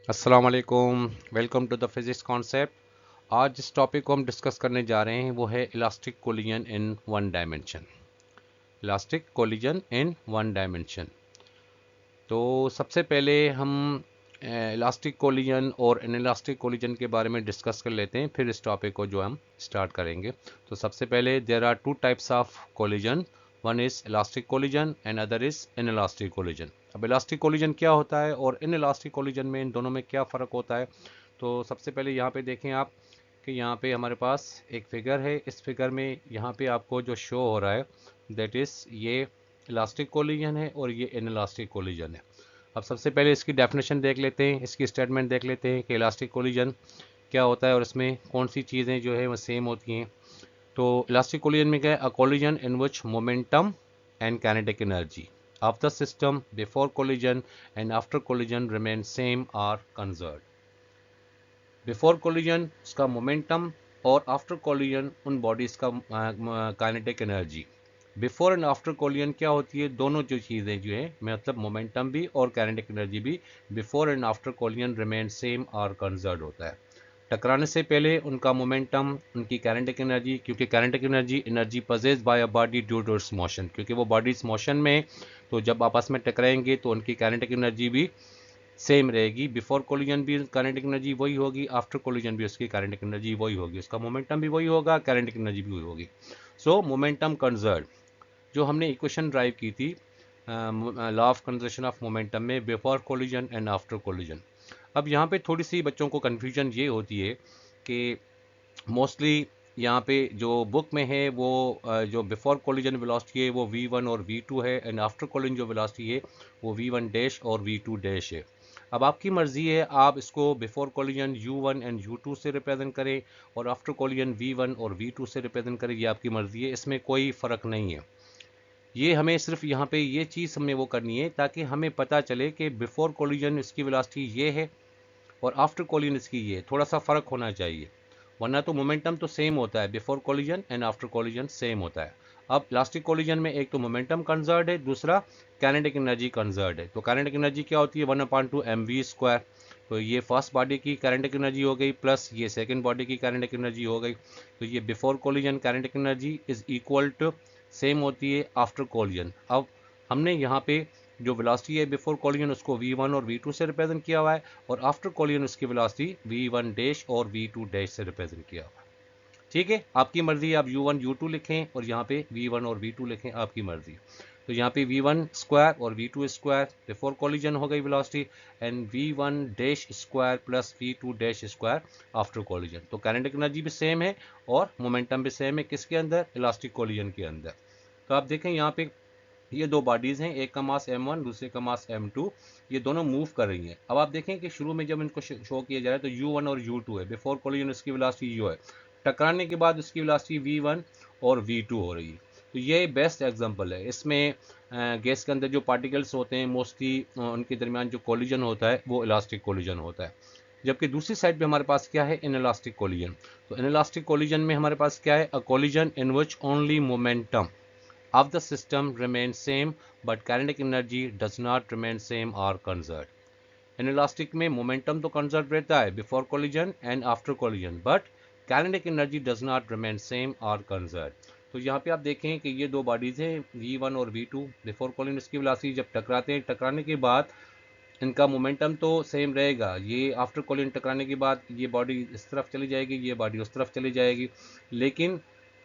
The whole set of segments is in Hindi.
अस्सलाम वालेकुम, welcome to the physics concept. आज जिस टॉपिक को हम डिस्कस करने जा रहे हैं वो है elastic collision in one dimension. Elastic collision in one dimension. तो सबसे पहले हम इलास्टिक कोलिजन और इनइलास्टिक कोलिजन के बारे में डिस्कस कर लेते हैं, फिर इस टॉपिक को जो हम स्टार्ट करेंगे। तो सबसे पहले there are two types of collision, one is elastic collision and other is inelastic collision. अब इलास्टिक कोलिजन क्या होता है और इनइलास्टिक कोलिजन में इन दोनों में क्या फ़र्क होता है। तो सबसे पहले यहाँ पे देखें आप कि यहाँ पे हमारे पास एक फिगर है। इस फिगर में यहाँ पे आपको जो शो हो रहा है दैट इज़ ये इलास्टिक कोलिजन है और ये इनइलास्टिक कोलिजन है। अब सबसे पहले इसकी डेफिनेशन देख लेते हैं, इसकी स्टेटमेंट देख लेते हैं कि इलास्टिक कोलिजन क्या होता है और इसमें कौन सी चीज़ें जो है वो सेम होती हैं। तो इलास्टिक कोलिजन में क्या है, a collision in which momentum and kinetic energy of the system before collision and after collision remain same or conserved. Before collision उसका मोमेंटम और आफ्टर कोलिजन उन बॉडीज का kinetic energy. Before and after collision क्या होती है, दोनों जो चीज़ें जो है मतलब मोमेंटम भी और काइनेटिक एनर्जी भी before and after collision remain same और कंजर्व्ड होता है। टकराने से पहले उनका मोमेंटम, उनकी काइनेटिक एनर्जी, क्योंकि kinetic energy possessed by a body due to its motion, क्योंकि वो बॉडीज मोशन में, तो जब आपस में टकराएंगे तो उनकी काइनेटिक एनर्जी भी सेम रहेगी। बिफोर कोलिजन भी काइनेटिक एनर्जी वही होगी, आफ्टर कोलिजन भी उसकी काइनेटिक एनर्जी वही होगी, उसका मोमेंटम भी वही होगा, काइनेटिक एनर्जी भी वही होगी। सो मोमेंटम कंजर्व जो हमने इक्वेशन ड्राइव की थी law of conservation of momentum में, before collision and after collision. अब यहाँ पे थोड़ी सी बच्चों को कन्फ्यूजन ये होती है कि मोस्टली यहाँ पे जो बुक में है वो जो बिफोर कोलिजन वेलोसिटी है वो v1 और v2 है एंड आफ्टर कोलिजन जो वेलोसिटी है वो v1 डैश और v2 डैश है। अब आपकी मर्ज़ी है, आप इसको before collision u1 and u2 से रिप्रेजेंट करें और आफ्टर कोलिजन v1 और v2 से रिप्रेजेंट करें, ये आपकी मर्ज़ी है, इसमें कोई फ़र्क नहीं है। ये हमें सिर्फ यहाँ पे ये चीज़ हमें वो करनी है ताकि हमें पता चले कि बिफोर कोलिजन इसकी वेलोसिटी ये है और आफ्टर कोलिजन इसकी ये, थोड़ा सा फ़र्क होना चाहिए, वरना तो मोमेंटम तो सेम होता है, before collision and after collision same होता है। अब इलास्टिक कोलिजन में एक तो मोमेंटम कंजर्व्ड है, दूसरा काइनेटिक एनर्जी कंजर्व्ड है। तो काइनेटिक एनर्जी क्या होती है, 1/2 mv स्क्वायर। तो ये फर्स्ट बॉडी की काइनेटिक एनर्जी हो गई प्लस ये सेकंड बॉडी की काइनेटिक एनर्जी हो गई। तो ये before collision kinetic energy is equal to same होती है आफ्टर कोलिजन। अब हमने यहाँ पे जो वेलोसिटी है बिफोर कोलिजन उसको v1 और v2 से रिप्रेजेंट किया हुआ है और आफ्टर कोलिजन उसकी वेलोसिटी v1 डैश और v2 डैश से रिप्रेजेंट किया हुआ है। ठीक है, आपकी मर्जी, आप u1 u2 लिखें और यहाँ पे v1 और v2 लिखें, आपकी मर्जी। तो यहाँ पे v1 स्क्वायर और v2 स्क्वायर बिफोर कोलिजन हो गई velocity and v1 dash square plus v2 dash square after collision. तो काइनेटिक एनर्जी भी सेम है और मोमेंटम भी सेम है, किसके अंदर, इलास्टिक कोलिजन के अंदर। तो आप देखें यहाँ पे ये दो बॉडीज़ हैं, एक का मास m1 दूसरे का मास m2, ये दोनों मूव कर रही हैं। अब आप देखें कि शुरू में जब इनको शो किया जा रहा है तो u1 और u2 है, बिफोर कोलिजन इसकी वेलोसिटी u है, टकराने के बाद इसकी वेलोसिटी v1 और v2 हो रही है। तो ये बेस्ट एग्जांपल है। इसमें गैस के अंदर जो पार्टिकल्स होते हैं मोस्टली उनके दरमियान जो कोलिजन होता है वो इलास्टिक कोलिजन होता है। जबकि दूसरी साइड पे हमारे पास क्या है, इनइलास्टिक कोलिजन। तो इनइलास्टिक कोलिजन में हमारे पास क्या है, a collision in which only momentum of the system remains same but kinetic energy does not remain same or conserved. Inelastic में momentum तो conserved रहता है before collision and after collision but kinetic energy does not remain same or conserved. तो यहाँ पे आप देखें कि ये दो बॉडीज हैं v1 और v2, बिफोर कोलिजन इसकी वेलोसिटी जब टकराते हैं, टकराने के बाद इनका मोमेंटम तो सेम रहेगा, ये आफ्टर कोलिजन टकराने के बाद ये बॉडी इस तरफ चली जाएगी, ये बॉडी उस तरफ चली जाएगी, लेकिन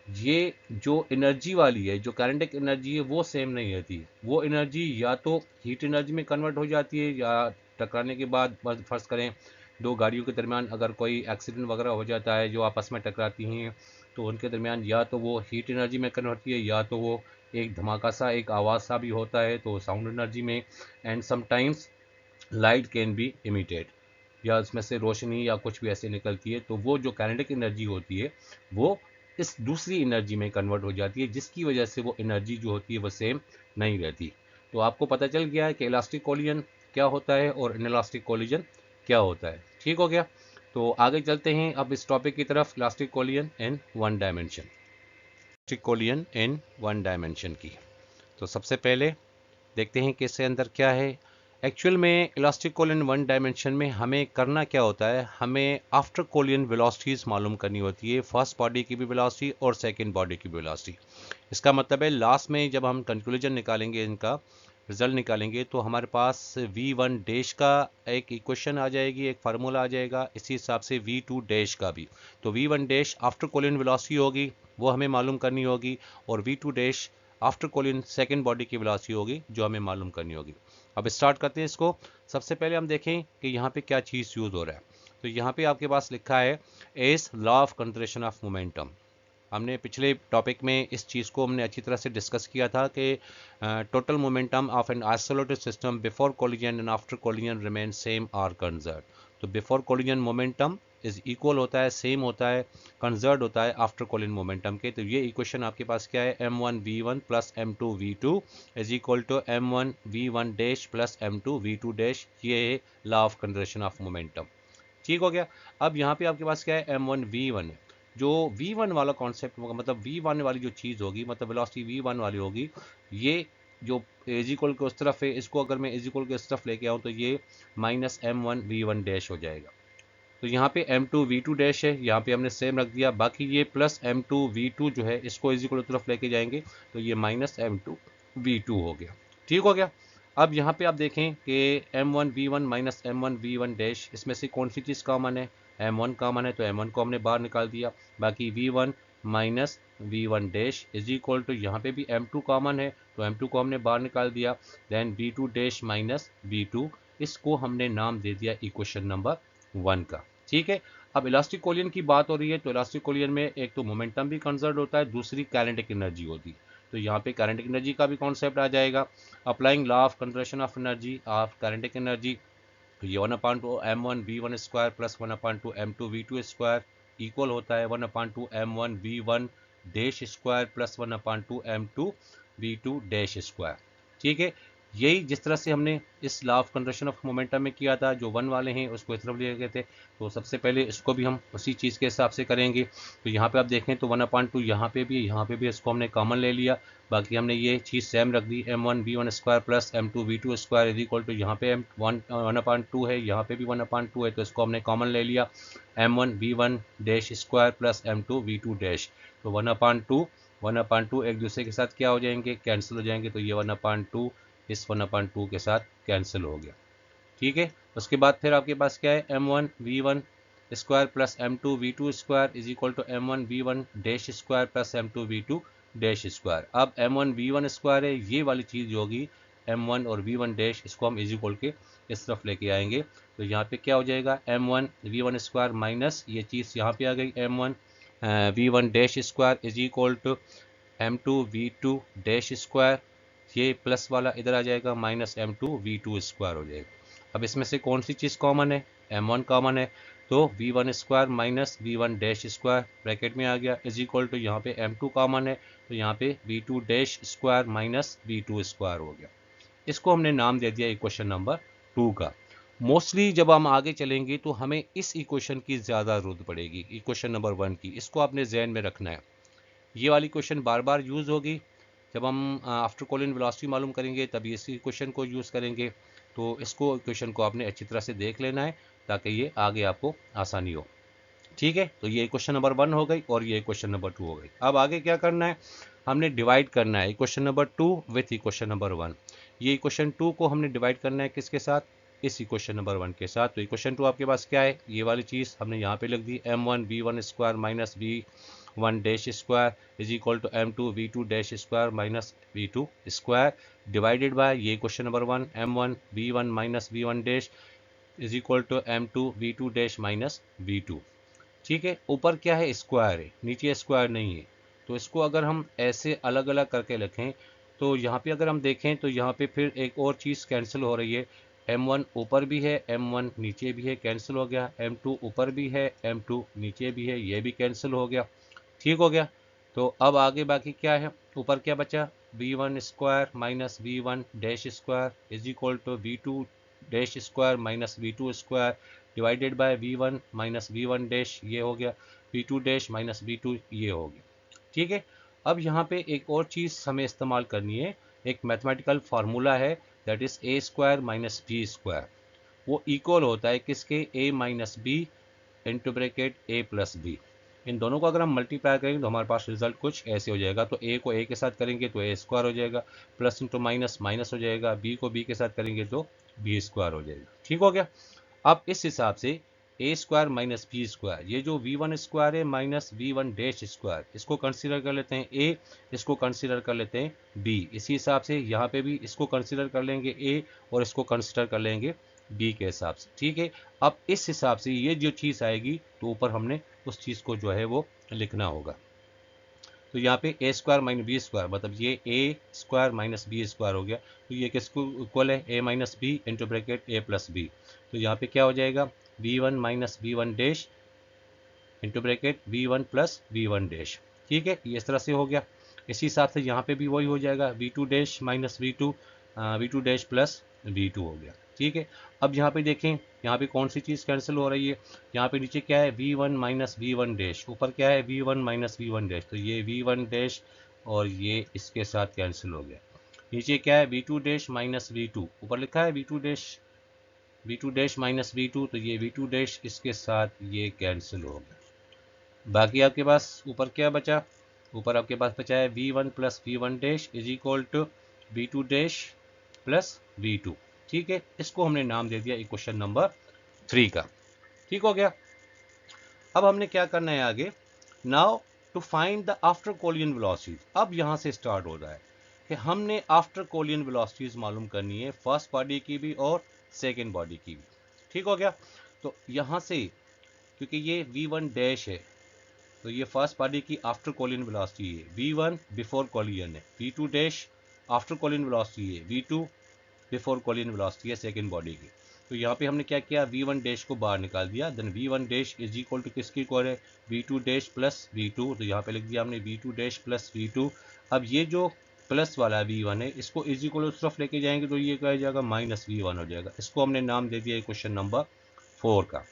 ये जो एनर्जी वाली है, जो काइनेटिक एनर्जी है वो सेम नहीं रहती। वो एनर्जी या तो हीट एनर्जी में कन्वर्ट हो जाती है या टकराने के बाद, फर्ज करें दो गाड़ियों के दरमियान अगर कोई एक्सीडेंट वगैरह हो जाता है जो आपस में टकराती हैं तो उनके दरमियान या तो वो हीट एनर्जी में कन्वर्ट होती है या तो वो एक धमाका सा, एक आवाज़ सा भी होता है तो साउंड एनर्जी में। And sometimes light can be emitted, या उसमें से रोशनी या कुछ भी ऐसे निकलती है, तो वो जो काइनेटिक एनर्जी होती है वो इस दूसरी एनर्जी में कन्वर्ट हो जाती है, जिसकी वजह से वो एनर्जी जो होती है वो सेम नहीं रहती। तो आपको पता चल गया है कि इलास्टिक कोलिजन क्या होता है और इनइलास्टिक कोलिजन क्या होता है। ठीक हो गया, तो आगे चलते हैं अब इस टॉपिक की तरफ, elastic collision in one dimension. Elastic collision in one dimension की तो सबसे पहले देखते हैं कि इसके अंदर क्या है। एक्चुअल में इलास्टिक कोलियन वन डायमेंशन में हमें करना क्या होता है, हमें आफ्टर कोलियन वेलोसिटीज मालूम करनी होती है, फर्स्ट बॉडी की भी वेलोसिटी और सेकंड बॉडी की भी वेलोसिटी। इसका मतलब है लास्ट में जब हम कंक्लूजन निकालेंगे, इनका रिजल्ट निकालेंगे, तो हमारे पास v1 डैश का एक इक्वेशन आ जाएगी, एक फार्मूला आ जाएगा, इसी हिसाब से v2 डैश का भी। तो v1 dash after collision velocity होगी, वो हमें मालूम करनी होगी, और v2 dash after collision second body की वेलोसिटी होगी, जो हमें मालूम करनी होगी। अब स्टार्ट करते हैं इसको। सबसे पहले हम देखें कि यहाँ पे क्या चीज़ यूज़ हो रहा है। तो यहाँ पे आपके पास लिखा है as law of conservation of momentum. हमने पिछले टॉपिक में इस चीज़ को हमने अच्छी तरह से डिस्कस किया था कि total momentum of an isolated system before collision and after collision remain same or conserve. तो before collision momentum is equal होता है, सेम होता है, कंजर्व होता है आफ्टर कोलिजन मोमेंटम के। तो ये इक्वेशन आपके पास क्या है, m1v1 plus m2v2 is equal to m1v1 dash plus m2v2 dash. ये है law of conservation of momentum. ठीक हो गया। अब यहाँ पे आपके पास क्या है, m1v1 है। जो v1 वाला कॉन्सेप्ट होगा, मतलब v1 वाली जो चीज़ होगी, मतलब वेलोसिटी v1 वाली होगी, ये जो इज इक्वल के उस तरफ है, इसको अगर मैं इज इक्वल के उस तरफ लेके आऊँ तो ये माइनस m1v1 डैश हो जाएगा। तो यहाँ पे m2v2 डैश है, यहाँ पे हमने सेम रख दिया। बाकी ये प्लस m2v2 जो है, इसको इज इक्वल की तरफ लेके जाएंगे तो ये माइनस m2v2 हो गया। ठीक हो गया। अब यहाँ पे आप देखें कि m1v1 माइनस m1v1 डैश, इसमें से कौन सी चीज़ कॉमन है, m1 कॉमन है, तो m1 को हमने बाहर निकाल दिया। बाकी v1 minus v1 dash is equal to, यहाँ पे भी m2 कॉमन है, तो m2 को हमने बाहर निकाल दिया। Then v2 dash minus v2, इसको हमने नाम दे दिया इक्वेशन नंबर 1 का। ठीक है। अब इलास्टिक कोलियन की बात हो रही है, तो इलास्टिक कोलियन में एक तो मोमेंटम भी कंजर्व होता है, दूसरी काइनेटिक एनर्जी होती है। तो यहाँ पे काइनेटिक एनर्जी का भी कॉन्सेप्ट आ जाएगा। Applying law of conservation of energy of kinetic energy, तो ये 1/2 m1v1 square plus 1/2 m2v2 square equal होता है 1/2 m1v1 dash square plus 1/2 m2v2 dash square. ठीक है। यही जिस तरह से हमने इस law of conservation of momentum में किया था, जो 1 वाले हैं उसको इस तरफ ले गए थे, तो सबसे पहले इसको भी हम उसी चीज़ के हिसाब से करेंगे। तो यहाँ पे आप देखें तो 1/2 यहाँ पे भी, यहाँ पे भी इसको हमने कॉमन ले लिया। बाकी हमने ये चीज़ सेम रख दी, m1v1 square plus m2v2 square is equal to, यहाँ पे 1/2 है, यहाँ पे भी 1/2 है, तो इसको हमने कॉमन ले लिया, m1v1 dash square plus m2v2 dash. तो 1/2 एक दूसरे के साथ क्या हो जाएंगे, कैंसिल हो जाएंगे। तो ये 1/2 इस 1/2 के साथ कैंसिल हो गया। ठीक है। उसके बाद फिर आपके पास क्या है, m1v1 square plus m2v2 square is equal to m1v1 dash square plus m2v2 dash square. अब m1v1 स्क्वायर है, ये वाली चीज़ होगी m1 और v1 डैश, इसको हम इज इक्वल के इस तरफ लेके आएंगे। तो यहाँ पे क्या हो जाएगा, m1v1 स्क्वायर माइनस ये चीज़ यहाँ पे आ गई m1v1 dash square is equal to m2v2 dash square, ये प्लस वाला इधर आ जाएगा, माइनस m2v2 स्क्वायर हो जाएगा। अब इसमें से कौन सी चीज़ कॉमन है, m1 कॉमन है, तो v1 square minus v1 dash square bracket में आ गया इज इक्वल टू, यहाँ पे m2 कॉमन है, तो यहाँ पे v2 dash square minus v2 square हो गया। इसको हमने नाम दे दिया इक्वेशन नंबर 2 का। मोस्टली जब हम आगे चलेंगे तो हमें इस इक्वेशन की ज़्यादा जरूरत पड़ेगी, इक्वेशन नंबर 1 की। इसको आपने जहन में रखना है, ये वाली क्वेश्चन बार बार यूज़ होगी। जब हम आफ्टर कोलियन वेलोसिटी मालूम करेंगे तभी इसी क्वेश्चन को यूज़ करेंगे। तो इसको क्वेश्चन को आपने अच्छी तरह से देख लेना है ताकि ये आगे आपको आसानी हो। ठीक है। तो ये क्वेश्चन नंबर 1 हो गई और ये क्वेश्चन नंबर 2 हो गई। अब आगे क्या करना है, हमने डिवाइड करना है equation number 2 with equation number 1। ये इक्वेशन 2 को हमने डिवाइड करना है किसके साथ, इस इक्वेशन नंबर 1 के साथ। तो इक्वेशन 2 आपके पास क्या है, ये वाली चीज़ हमने यहाँ पे लिख दी, m1v1 square minus v1 dash square is equal to m2v2 dash square minus v2 square divided by ये क्वेश्चन नंबर 1 m1v1 माइनस v1 dash is equal to m2v2 dash minus v2। ठीक है। ऊपर क्या है, स्क्वायर है, नीचे स्क्वायर नहीं है। तो इसको अगर हम ऐसे अलग अलग करके लिखें तो यहाँ पे अगर हम देखें तो यहाँ पे फिर एक और चीज़ कैंसिल हो रही है, m1 ऊपर भी है m1 नीचे भी है, कैंसिल हो गया। m2 ऊपर भी है m2 नीचे भी है, ये भी कैंसिल हो गया। ठीक हो गया। तो अब आगे बाकी क्या है, ऊपर क्या बचा, v1 square minus v1 dash square is equal to v2 dash square minus v2 square divided by v1 minus v1 dash, ये हो गया v2 डैश माइनस v2, ये हो गया। ठीक है। अब यहाँ पे एक और चीज़ हमें इस्तेमाल करनी है, एक मैथमेटिकल फार्मूला है that is a square minus b square, वो इक्वल होता है किसके, a minus b into bracket a plus b. इन दोनों को अगर हम मल्टीप्लाई करेंगे तो हमारे पास रिजल्ट कुछ ऐसे हो जाएगा। तो ए को ए के साथ करेंगे तो ए स्क्वायर हो जाएगा, प्लस इंटू माइनस माइनस हो जाएगा, बी को बी के साथ करेंगे तो बी स्क्वायर हो जाएगा। ठीक हो गया। अब इस हिसाब से a square minus b square, ये जो वी वन स्क्वायर है minus v one dash square, इसको कंसिडर कर लेते हैं ए, इसको कंसिडर कर लेते हैं बी। इसी हिसाब से यहाँ पे भी इसको कंसिडर कर लेंगे ए और इसको कंसिडर कर लेंगे बी के हिसाब से। ठीक है। अब इस हिसाब से ये जो चीज़ आएगी तो ऊपर हमने उस चीज़ को जो है वो लिखना होगा। तो यहाँ पे a square minus b square, मतलब ये a square minus b square हो गया। तो ये किसको इक्वल है, a minus b into bracket a plus b. तो यहाँ पे क्या हो जाएगा, v one minus v one dash into bracket v one plus v one dash. ठीक है, ये इस तरह से हो गया। इसी हिसाब से यहाँ पे भी वही हो जाएगा, v two dash minus v two dash plus v two हो गया। ठीक है। अब यहाँ पे देखें, यहाँ पे कौन सी चीज़ कैंसिल हो रही है, यहाँ पे नीचे क्या है, we one minus v one dash, ऊपर क्या है, we one minus v one dash. तो ये वी वन डैश और ये इसके साथ कैंसिल हो गया। नीचे क्या है, we two dash minus v two, ऊपर लिखा है we two dash minus v two, तो ये वी टू डैश इसके साथ ये कैंसिल हो गया। बाकी आपके पास ऊपर क्या बचा, ऊपर आपके पास बचा है we one plus v one dash is equal to we two dash plus v two. ठीक है, इसको हमने नाम दे दिया इक्वेशन नंबर 3 का। ठीक हो गया। अब हमने क्या करना है आगे, now to find the after collision velocities. अब यहाँ से स्टार्ट हो रहा है कि हमने आफ्टर कोलियन वेलोसिटीज मालूम करनी है, फर्स्ट बॉडी की भी और सेकेंड बॉडी की भी। ठीक हो गया। तो यहाँ से क्योंकि ये वी वन डैश है तो ये फर्स्ट बॉडी की आफ्टर कोलियन वेलोसिटी है, वी वन बिफोर कोलियन है, we two dash after collision velocity है, we two before collision velocity है सेकेंड बॉडी की। तो यहाँ पे हमने क्या किया, वी वन डैश को बाहर निकाल दिया, then v one dash is equal to किसकी इक्वल है, we two dash plus v two. तो यहाँ पे लिख दिया हमने v two dash plus v two. अब ये जो प्लस वाला वी वन है इसको इज इक्वल उस तरफ लेके जाएंगे तो ये क्या हो जाएगा, माइनस वी वन हो जाएगा। इसको हमने नाम दे दिया क्वेश्चन नंबर 4 का।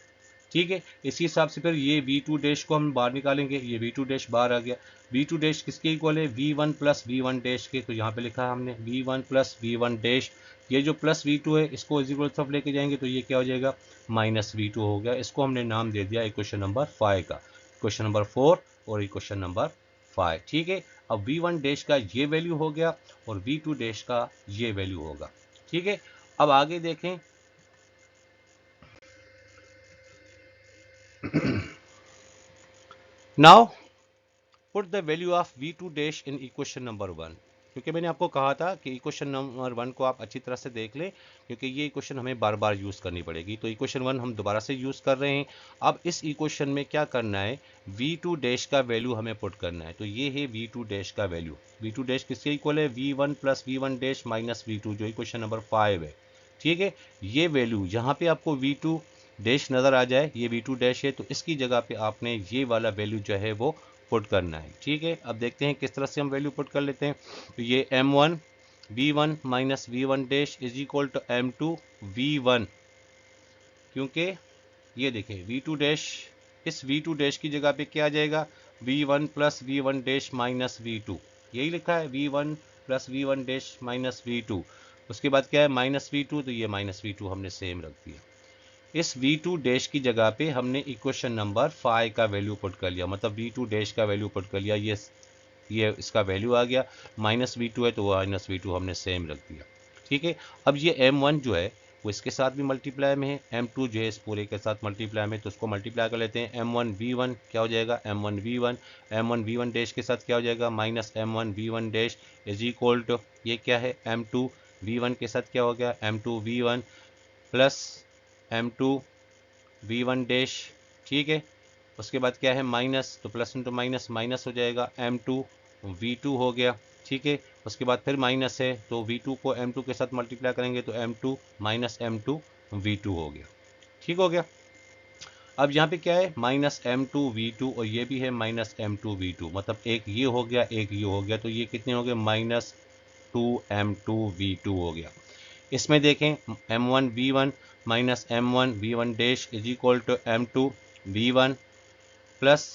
ठीक है। इसी हिसाब से फिर ये वी टू डैश को हम बाहर निकालेंगे, ये वी टू डैश बाहर आ गया। वी टू डैश किसके इक्वल है, we one plus v one dash के। तो यहाँ पे लिखा है हमने v one plus v one dash, ये जो प्लस वी टू है इसको इज इक्वल तरफ लेके जाएंगे तो ये क्या हो जाएगा, माइनस वी टू हो गया। इसको हमने नाम दे दिया इक्वेशन नंबर 5 का, क्वेश्चन नंबर 4 और इक्वेशन नंबर 5। ठीक है। अब वी वन डैश का ये वैल्यू हो गया और वी टू डैश का ये वैल्यू होगा। ठीक है। अब आगे देखें, now put the value of v two dash in equation number 1। क्योंकि मैंने आपको कहा था कि इक्वेशन नंबर 1 को आप अच्छी तरह से देख लें क्योंकि ये इक्वेशन हमें बार बार यूज़ करनी पड़ेगी। तो इक्वेशन 1 हम दोबारा से यूज़ कर रहे हैं। अब इस इक्वेशन में क्या करना है, वी टू डैश का वैल्यू हमें पुट करना है। तो ये है वी टू डैश का वैल्यू। वी टू डैश किसके इक्वल है, we one plus v one dash minus v two, जो इक्वेशन नंबर 5 है। ठीक है। ये वैल्यू जहाँ पे आपको वी टू डैश नज़र आ जाए, ये वी टू डैश है, तो इसकी जगह पे आपने ये वाला वैल्यू जो है वो पुट करना है। ठीक है। अब देखते हैं किस तरह से हम वैल्यू पुट कर लेते हैं। तो ये m one we one minus v one dash is equal to M two we one, क्योंकि ये देखें वी टू डैश, इस वी टू डैश की जगह पे क्या आ जाएगा, v one plus v one dash minus v two, यही लिखा है we one plus v one dash minus v two. उसके बाद क्या है, माइनस वी टू, तो ये माइनस वी टू हमने सेम रख दिया। इस वी टू डैश की जगह पे हमने इक्वेशन नंबर 5 का वैल्यू पुट कर लिया, मतलब वी टू डैश का वैल्यू पुट कर लिया। ये इसका वैल्यू आ गया, माइनस वी टू है तो माइनस वी टू हमने सेम रख दिया। ठीक है। अब ये एम वन जो है वो इसके साथ भी मल्टीप्लाई में है, एम टू जो है इस पूरे के साथ मल्टीप्लाई में, तो उसको मल्टीप्लाई कर लेते हैं। एम वन वी वन क्या हो जाएगा, m one we one, m one we one dash के साथ क्या हो जाएगा, minus M one we one dash is equal to ये क्या है, एम टू वी वन के साथ क्या हो गया, m two we one plus M two we one dash. ठीक है। उसके बाद क्या है, माइनस, तो प्लस इंटू माइनस माइनस हो जाएगा, एम टू वी टू हो गया। ठीक है। उसके बाद फिर माइनस है तो वी टू को एम टू के साथ मल्टीप्लाई करेंगे तो m two minus M two we two हो गया। ठीक हो गया। अब यहाँ पे क्या है, minus M two we two और ये भी है minus M two we two, मतलब एक ये हो गया एक ये हो गया, तो ये कितने हो गए, minus two M two we two हो गया। इसमें देखें M one we one minus M one we one dash is equal to M two we one plus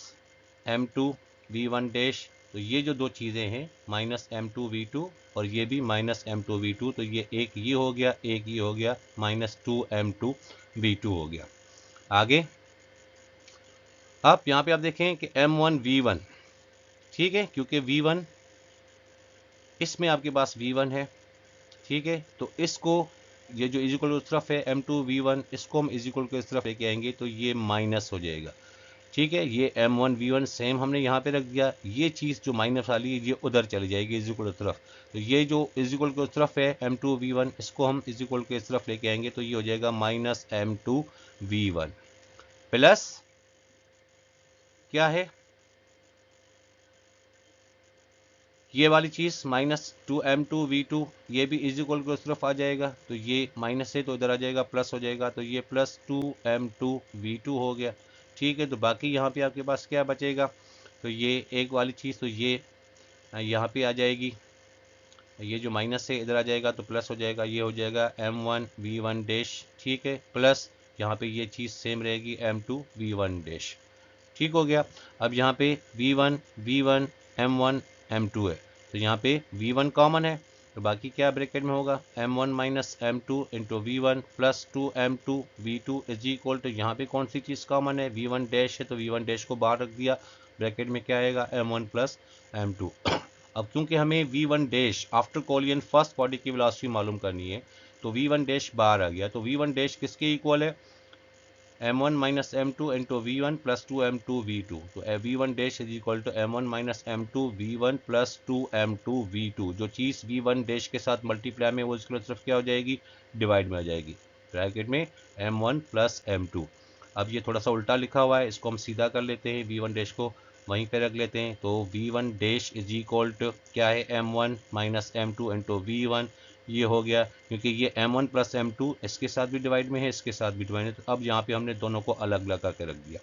M two we one dash. तो ये जो दो चीज़ें हैं minus M two we two और ये भी माइनस M2V2, तो ये एक ये हो गया, एक ये हो गया, माइनस 2M2V2 हो गया। आगे अब यहाँ पे आप देखें कि M1V1, ठीक है, क्योंकि V1 इसमें आपके पास V1 है, ठीक है, तो इसको ये जो इजिकल उस तरफ है M2V1, इसको हम इजिकल को इस तरफ लेके आएंगे तो ये माइनस हो जाएगा, ठीक है। ये M1V1 सेम हमने यहाँ पे रख दिया, ये चीज़ जो माइनस वाली है ये उधर चली जाएगी इजिकल उस तरफ, तो ये जो इजिकल के उस तरफ है M2V1, इसको हम इजिकल के इस तरफ लेके आएंगे तो ये हो जाएगा माइनस M2V1 प्लस क्या है ये वाली चीज़ माइनस 2M2V2, ये भी इजिकल के उस तरफ आ जाएगा, तो ये माइनस है तो इधर आ जाएगा, प्लस हो जाएगा, तो ये प्लस 2M2V2 हो गया, ठीक है। तो बाकी यहाँ पे आपके पास क्या बचेगा, तो ये एक वाली चीज़ तो ये यहाँ पे आ जाएगी, ये जो माइनस है इधर आ जाएगा तो प्लस हो जाएगा, ये हो जाएगा M1V1 डैश, ठीक है, प्लस यहाँ पे ये चीज़ सेम रहेगी M2V1 डैश, ठीक हो गया। अब यहाँ पे V1 V1 M1 M2 है, तो यहाँ पे V1 कॉमन है, तो बाकी क्या ब्रैकेट में होगा M1 minus M2 into V1 plus 2M2V2 is equal to, यहाँ पे कौन सी चीज़ कॉमन है, V1 डैश है, तो V1 डैश को बाहर रख दिया, ब्रैकेट में क्या आएगा M1 प्लस M2। अब क्योंकि हमें V1 dash after collision first body की वेलोसिटी मालूम करनी है, तो V1 डैश बाहर आ गया, तो V1 डैश किसके इक्वल है, M1 minus M2 into V1 plus 2M2V2, तो V1 dash is equal to M1 minus M2V1 plus 2M2V2, जो चीज़ V1 डैश के साथ मल्टीप्लाई में वो इसके तरफ क्या हो जाएगी, डिवाइड में आ जाएगी, ब्रैकेट में M1 प्लस M2। अब ये थोड़ा सा उल्टा लिखा हुआ है, इसको हम सीधा कर लेते हैं, V1 डैश को वहीं पे रख लेते हैं, तो V1 dash is equal to क्या है M1 minus M2 into V1, ये हो गया, क्योंकि ये M1 प्लस M2 इसके साथ भी डिवाइड में है, इसके साथ भी डिवाइड है, तो अब यहाँ पे हमने दोनों को अलग अलग करके रख दिया,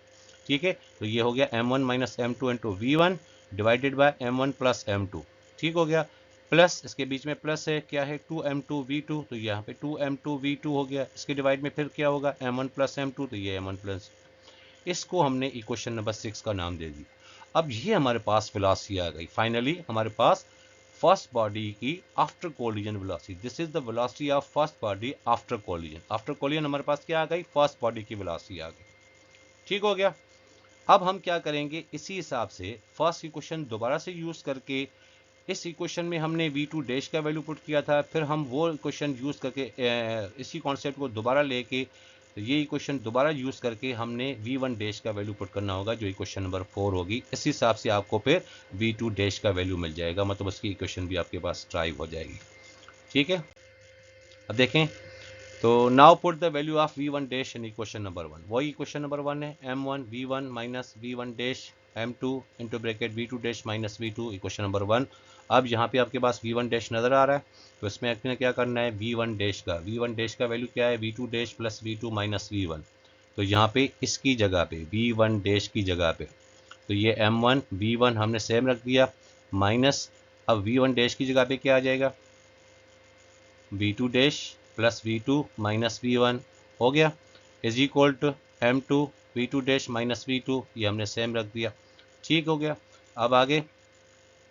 ठीक है। तो ये हो गया M1 minus M2 into V1 divided by M1 plus M2, ठीक हो गया, प्लस इसके बीच में प्लस है, क्या है 2M2V2, तो यहाँ पे 2M2V2 हो गया, इसके डिवाइड में फिर क्या होगा M1 प्लस M2, तो ये M1 प्लस, इसको हमने इक्वेशन नंबर 6 का नाम दे दिया। अब ये हमारे पास वेलोसिटी आ गई, फाइनली हमारे पास फर्स्ट बॉडी की after collision velocity, this is the velocity of first body after collision. After collision हमारे पास क्या आ गई, फर्स्ट बॉडी की वेलोसिटी आ गई, ठीक हो गया। अब हम क्या करेंगे, इसी हिसाब से फर्स्ट इक्वेशन दोबारा से यूज करके, इस इक्वेशन में हमने V2 डैश का वैल्यू पुट किया था, फिर हम वो इक्वेशन यूज करके इसी कॉन्सेप्ट को दोबारा लेके, तो ये इक्वेशन दोबारा यूज करके हमने V1 डैश का वैल्यू पुट करना होगा, जो इक्वेशन नंबर 4 होगी, इस हिसाब से आपको फिर V2 डैश का वैल्यू मिल जाएगा, मतलब उसकी इक्वेशन भी आपके पास ड्राइव हो जाएगी, ठीक है। अब देखें, तो now put the value of V1 dash in equation number 1, वही इक्वेशन नंबर 1 है M1 V1 minus V1 dash M2 into bracket V2 dash minus V2, equation number 1। अब यहाँ पे आपके पास V1 डैश नज़र आ रहा है, तो इसमें आपने क्या करना है, V1 डैश का वैल्यू क्या है, V2 dash plus V2 minus V1, तो यहाँ पे इसकी जगह पे V1 डैश की जगह पे, तो ये M1 V1 हमने सेम रख दिया, माइनस अब V1 डैश की जगह पे क्या आ जाएगा, V2 dash plus V2 minus V1 हो गया, is equal to M2 V2 dash minus V2, ये हमने सेम रख दिया, ठीक हो गया। अब आगे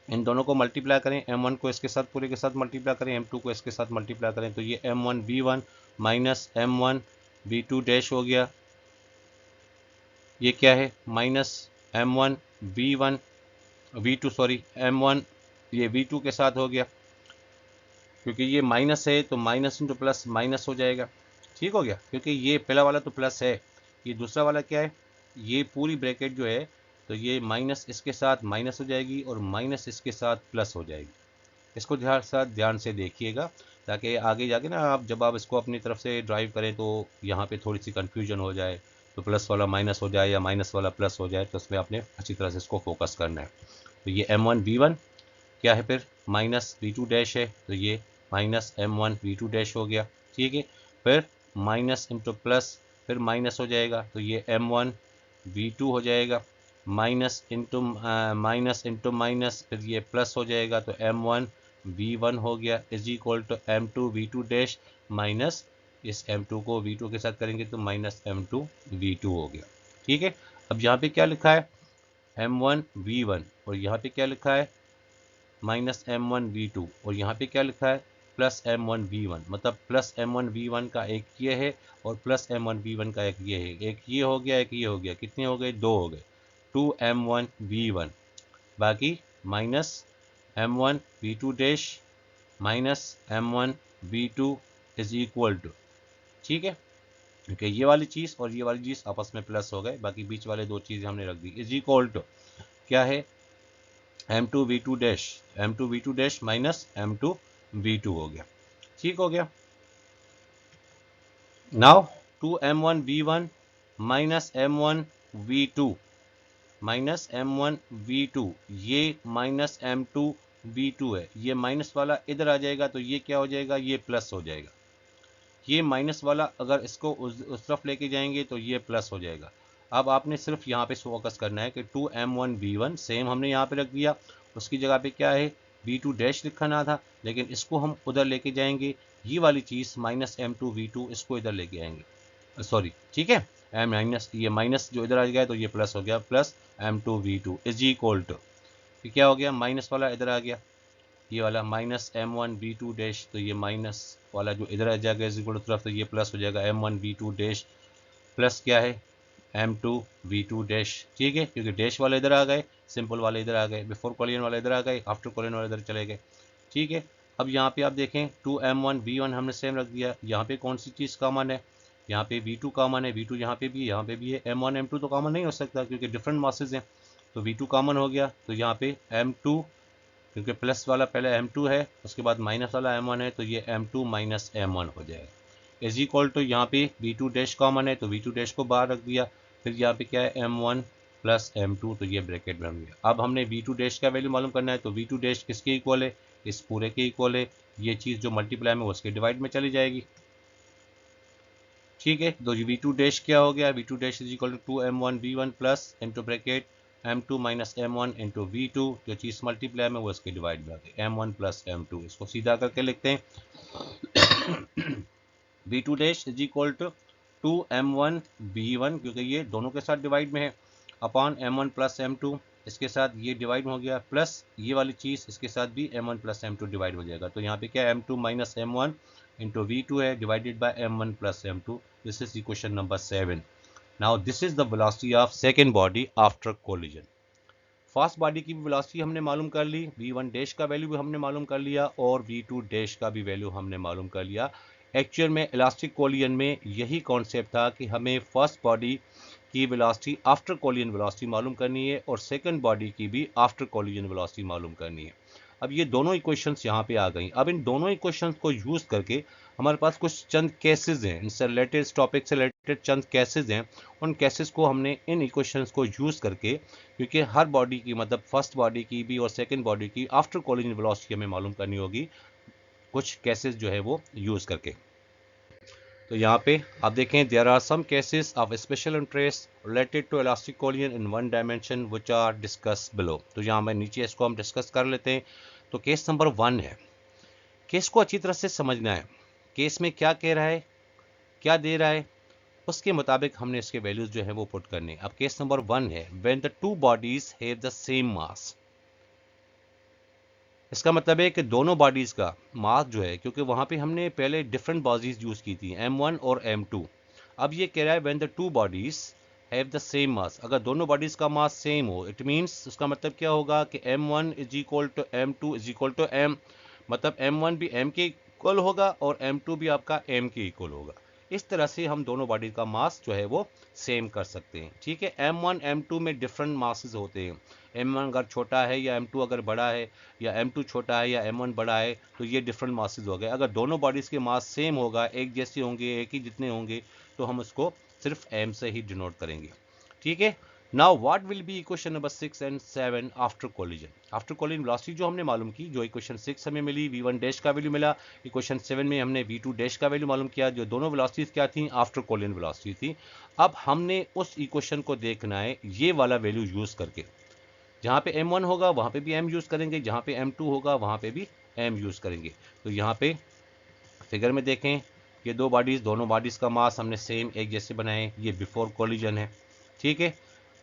इन दोनों को मल्टीप्लाई करें, M1 को इसके साथ पूरे के साथ मल्टीप्लाई करें, M2 को इसके साथ मल्टीप्लाई करें, तो ये M1 V1 minus M1 V2 dash हो गया, ये क्या है minus M1 V1 V2 sorry M1 ये V2 के साथ हो गया, क्योंकि ये माइनस है तो माइनस इंटू प्लस माइनस हो जाएगा, ठीक हो गया, क्योंकि ये पहला वाला तो प्लस है, ये दूसरा वाला क्या है, ये पूरी ब्रैकेट जो है, तो ये माइनस इसके साथ माइनस हो जाएगी और माइनस इसके साथ प्लस हो जाएगी, इसको ध्यान से देखिएगा, ताकि आगे जाके ना आप जब आप इसको अपनी तरफ से ड्राइव करें तो यहाँ पे थोड़ी सी कन्फ्यूजन हो जाए, तो प्लस वाला माइनस हो जाए या माइनस वाला प्लस हो जाए, तो उसमें आपने अच्छी तरह से इसको फोकस करना है। तो ये M1 V1 क्या है, फिर माइनस V2 डैश है, तो ये माइनस M1 V2 डैश हो गया, ठीक है, फिर माइनस इंटू प्लस फिर माइनस हो जाएगा, तो ये M1 V2 हो जाएगा, माइनस इंटू माइनस फिर ये प्लस हो जाएगा, तो M1 V1 हो गया, is equal to M2 V2 dash minus इस M2 को V2 के साथ करेंगे तो माइनस M2 V2 हो गया, ठीक है। अब यहाँ पे क्या लिखा है M1 V1 और यहाँ पे क्या लिखा है माइनस M1 V2, और यहाँ पे क्या लिखा है प्लस M1V1, मतलब प्लस M1V1 का एक ये है और प्लस M1V1 का एक ये है, एक ये हो गया एक ये हो गया, कितने हो गए, दो हो गए, 2M1V1, बाकी minus M1V2 dash minus M1V2 is equal to, ठीक है, क्योंकि ये वाली चीज़ और ये वाली चीज़ आपस में प्लस हो गए, बाकी बीच वाले दो चीज़ें हमने रख दी, इज इक्वल टू क्या है M2V2 dash, M2V2 dash minus M2V2 हो गया, ठीक हो गया। Now 2M1V1 minus M1V2 minus M1V2, ये माइनस M2V2 है, ये माइनस वाला इधर आ जाएगा तो ये क्या हो जाएगा, ये प्लस हो जाएगा, ये माइनस वाला अगर इसको उस तरफ लेके जाएंगे तो ये प्लस हो जाएगा। अब आपने सिर्फ यहाँ पे फोकस करना है कि 2M1V1 सेम हमने यहाँ पे रख दिया, उसकी जगह पे क्या है V2 डैश लिखना था, लेकिन इसको हम उधर लेके जाएंगे, ये वाली चीज़ माइनस M2V2 इसको इधर लेके आएंगे, सॉरी ठीक है, एम माइनस ये माइनस जो इधर आ गया तो ये प्लस हो गया, plus M2V2 is equal to, क्या हो गया, माइनस वाला इधर आ गया, ये वाला माइनस M1V2 डैश, तो ये माइनस वाला जो इधर आ जाएगा इज इक्वल टू तरफ, तो ये प्लस हो जाएगा M1V2 डैश प्लस क्या है M2V2 डैश, ठीक है, क्योंकि डैश वाले इधर आ गए, सिंपल वाले इधर आ गए, बिफोर कॉलियन वाले इधर आ गए, आफ्टर कॉलियन वाले इधर चले गए, ठीक है। अब यहाँ पे आप देखें 2M1V1 हमने सेम रख दिया, यहाँ पे कौन सी चीज़ कॉमन है, यहाँ पे V2 कॉमन है, V2 यहाँ पे भी है, M1 M2 तो कॉमन नहीं हो सकता क्योंकि डिफरेंट मासेज हैं, तो V2 कॉमन हो गया, तो यहाँ पे M2, क्योंकि प्लस वाला पहले M2 है उसके बाद माइनस वाला M1 है, तो ये M2 माइनस M1 हो जाएगा, इज इक्वल टू यहाँ पे V2 डैश कॉमन है तो V2 डैश को बाहर रख दिया, फिर यहाँ पे क्या है M1 प्लस M2, तो ये ब्रैकेट में बन गया। अब हमने V2 डैश का वैल्यू मालूम करना है, तो V2 डैश किसके इक्वल है, इस पूरे के इक्वल है, ये चीज़ जो मल्टीप्लाई में उसके डिवाइड में चली जाएगी, ठीक है। तो V2 डैश क्या हो गया, V2 dash is equal to 2M1V1 plus into bracket M2 minus M1 into V2, जो चीज़ मल्टीप्लाई में वो इसके डिवाइड में आ गई, M1 प्लस M2, इसको सीधा करके लिखते हैं V2 dash is equal to 2M1V1, क्योंकि ये दोनों के साथ डिवाइड में है, अपॉन M1 प्लस M2, इसके साथ ये डिवाइड हो गया, प्लस ये वाली चीज़ इसके साथ भी M1 प्लस M2 डिवाइड हो जाएगा, तो यहाँ पे क्या M2 minus M1 into V2 है divided by M1 plus M2, this is equation number 7। Now this is the velocity of second body after collision. First body की भी वेलोसिटी हमने मालूम कर ली, V1 डैश का वैल्यू भी हमने मालूम कर लिया और V2 डैश का भी वैल्यू हमने मालूम कर लिया। एक्चुअल में इलास्टिक कोलिजन में यही कॉन्सेप्ट था कि हमें फर्स्ट बॉडी की वेलोसिटी आफ्टर कोलिजन वेलोसिटी मालूम करनी है और सेकंड बॉडी की भी आफ्टर कोलिजन वेलोसिटी मालूम करनी है। अब ये दोनों इक्वेशंस यहाँ पे आ गई। अब इन दोनों इक्वेशंस को यूज़ करके हमारे पास कुछ चंद केसेस हैं, इनसे रिलेटेड टॉपिक से रिलेटेड चंद केसेस हैं, उन केसेस को हमने इन इक्वेशंस को यूज़ करके, क्योंकि हर बॉडी की मतलब फर्स्ट बॉडी की भी और सेकंड बॉडी की आफ्टर कोलिजन वेलोसिटी हमें मालूम करनी होगी कुछ केसेस जो है वो यूज़ करके। तो यहाँ पे आप देखें there are some cases of special interest related to elastic collision in one dimension which are discuss below. तो यहाँ मैं नीचे इसको हम डिस्कस कर लेते हैं। तो केस नंबर 1 है, केस को अच्छी तरह से समझना है, केस में क्या कह रहा है क्या दे रहा है उसके मुताबिक हमने इसके वैल्यूज जो है वो पुट करने। अब केस नंबर 1 है when the two bodies have the same मास। इसका मतलब है कि दोनों बॉडीज का मास जो है, क्योंकि वहां पे हमने पहले डिफरेंट बॉडीज यूज की थी M1 और M2, अब ये कह रहा है when the two bodies have the same mass. अगर दोनों बॉडीज का मास सेम हो इट मींस उसका मतलब क्या होगा कि M1 is equal to M2 is equal to M, मतलब M1 भी M के इक्वल होगा और M2 भी आपका M के इक्वल होगा। इस तरह से हम दोनों बॉडी का मास जो है वो सेम कर सकते हैं, ठीक है। M1 M2 में डिफरेंट मासेस होते हैं, M1 अगर छोटा है या M2 अगर बड़ा है या M2 छोटा है या M1 बड़ा है तो ये डिफरेंट मासेस हो गए। अगर दोनों बॉडीज के मास सेम होगा, एक जैसे होंगे, एक ही जितने होंगे, तो हम उसको सिर्फ M से ही डिनोट करेंगे, ठीक है। Now what will be equation number 6 and 7 after collision. After collision velocity जो हमने मालूम की, जो इक्वेशन 6 हमें मिली V1 डैश का वैल्यू मिला, इक्वेशन 7 में हमने V2 डैश का वैल्यू मालूम किया, जो दोनों वेलोसिटीज क्या थी, आफ्टर कोलिजन वेलोसिटी थी। अब हमने उस इक्वेशन को देखना है ये वाला वैल्यू यूज करके, जहाँ पे M1 होगा वहाँ पे भी M यूज करेंगे, जहाँ पे M2 होगा वहाँ पे भी M यूज करेंगे। तो यहाँ पे फिगर में देखें ये दोनों बॉडीज का मास हमने सेम एक जैसे बनाए, ये बिफोर कोलिजन है, ठीक है।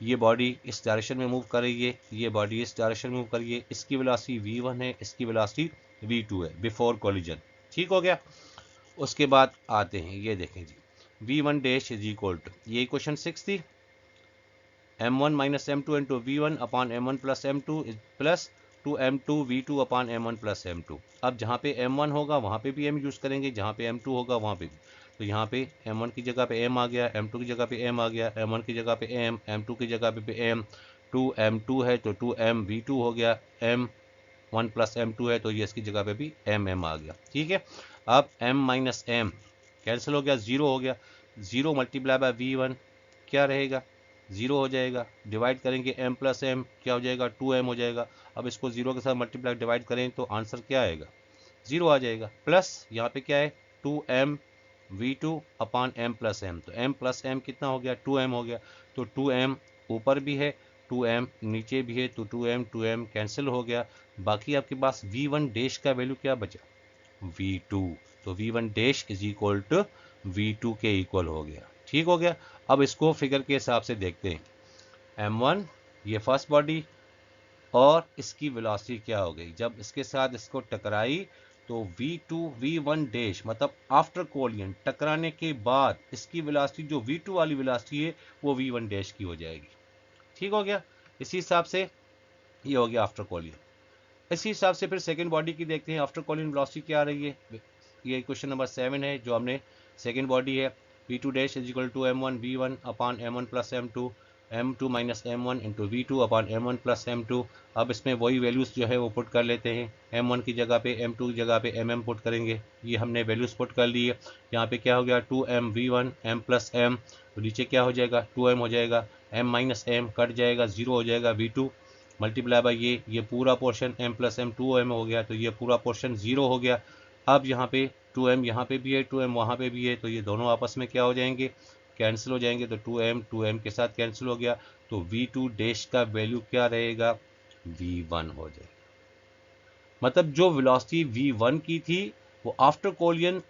ये बॉडी इस डायरेक्शन में मूव कर रही है, ये बॉडी इस डायरेक्शन में मूव कर रही है, इसकी वेलोसिटी v1 है, इसकी वेलोसिटी v2 है बिफोर कोलिजन। ठीक हो गया। उसके बाद आते हैं, ये देखें जी, v1 dash is equal to, ये इक्वेशन 6 थी, m1 minus m2 into v1 upon m1 plus m2 plus 2m2 v2 upon m1 plus m2। अब जहाँ पे m1 होगा वहाँ पे भी m यूज़ करेंगे, जहाँ पे m2 होगा वहाँ पे भी। तो यहाँ पे m1 की जगह पे m आ गया, m2 की जगह पे m आ गया, m1 की जगह पे m, m2 की जगह पे m, 2m2 है तो 2m v2 हो गया, m1 प्लस m2 है तो ये इसकी जगह पे भी m आ गया। ठीक है। अब m माइनस m कैंसिल हो गया, जीरो हो गया, जीरो मल्टीप्लाई बाय v1 क्या रहेगा, जीरो हो जाएगा, डिवाइड करेंगे m प्लस m क्या हो जाएगा, 2m हो जाएगा। अब इसको जीरो के साथ मल्टीप्लाई डिवाइड करें तो आंसर क्या आएगा, जीरो आ जाएगा। प्लस यहाँ पे क्या है, 2m v2 upon m plus m, तो m प्लस m कितना हो गया, 2m हो गया। तो 2m ऊपर भी है, 2m नीचे भी है, तो 2m कैंसिल हो गया। बाकी आपके पास v1 डैश का वैल्यू क्या बचा, v2। तो v1 dash is equal to v2 के इक्वल हो गया। ठीक हो गया। अब इसको फिगर के हिसाब से देखते हैं, m1 ये फर्स्ट बॉडी और इसकी वेलोसिटी क्या हो गई, जब इसके साथ इसको टकराई तो v2 v1 डैश मतलब आफ्टर कोलिजन टकराने के बाद इसकी वेलोसिटी जो v2 वाली वेलोसिटी है वो v1 डैश की हो जाएगी। ठीक हो गया। इसी हिसाब से ये हो गया आफ्टर कोलिजन। इसी हिसाब से फिर सेकेंड बॉडी की देखते हैं, आफ्टर कोलिजन वेलोसिटी क्या आ रही है। ये क्वेश्चन नंबर 7 है जो हमने सेकेंड बॉडी है, v2 dash is equal to m1 v1 upon m1 plus m2 minus m1 into v2 upon m1 plus m2। अब इसमें वही वैल्यूज़ जो है वो पुट कर लेते हैं, m1 की जगह पे m2 की जगह पे mm पुट करेंगे, ये हमने वैल्यूज़ पुट कर ली है। यहाँ पे क्या हो गया, 2m v1 m plus m, तो नीचे क्या हो जाएगा, 2m हो जाएगा, m माइनस m कट जाएगा, जीरो हो जाएगा, v2 मल्टीप्लाई बाई ये पूरा portion m plus m 2m हो गया, तो ये पूरा पोर्शन जीरो हो गया। अब यहाँ पे 2m यहाँ पे भी है, 2m वहाँ पे भी है, तो ये दोनों आपस में क्या हो जाएंगे, कैंसिल हो जाएंगे। तो 2m के साथ कैंसिल हो गया, तो v2 डैश का वैल्यू क्या रहेगा, v1 हो जाएगा। मतलब जो वेलोसिटी v1 की थी वो आफ्टर कोलिजन